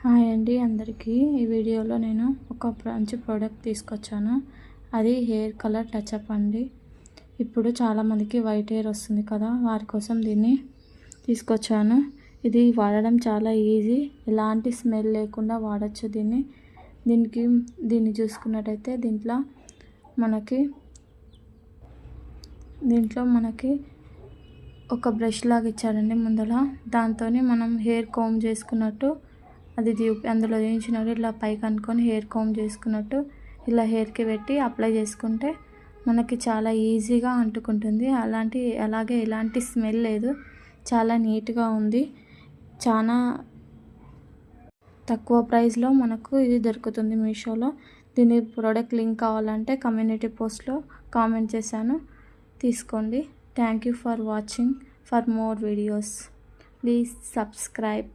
Hi అండి అందరికీ. ఈ వీడియోలో నేను ఒక మంచి ప్రోడక్ట్ తీసుకొచ్చాను. అది హెయిర్ కలర్ టచ్అప్ అండి. ఇప్పుడు చాలామందికి వైట్ హెయిర్ వస్తుంది కదా, వారి కోసం దీన్ని తీసుకొచ్చాను. ఇది వాడడం చాలా ఈజీ, ఎలాంటి స్మెల్ లేకుండా వాడచ్చు దీన్ని చూసుకున్నట్టయితే దీంట్లో మనకి ఒక బ్రష్ లాగా ఇచ్చాడండి ముందర. దాంతో మనం హెయిర్ కోమ్ చేసుకున్నట్టు అందులో వేయించినట్టు ఇట్లా పైకి అనుకొని హెయిర్ కోమ్ చేసుకున్నట్టు ఇలా హెయిర్కి పెట్టి అప్లై చేసుకుంటే మనకి చాలా ఈజీగా అంటుకుంటుంది. అలాగే ఎలాంటి స్మెల్ లేదు, చాలా నీట్గా ఉంది. చాలా తక్కువ ప్రైస్లో మనకు ఇది దొరుకుతుంది మీషోలో. దీని ప్రోడక్ట్ లింక్ కావాలంటే కమ్యూనిటీ పోస్ట్లో కామెంట్ చేశాను, తీసుకోండి. Thank you for watching. For more videos please subscribe.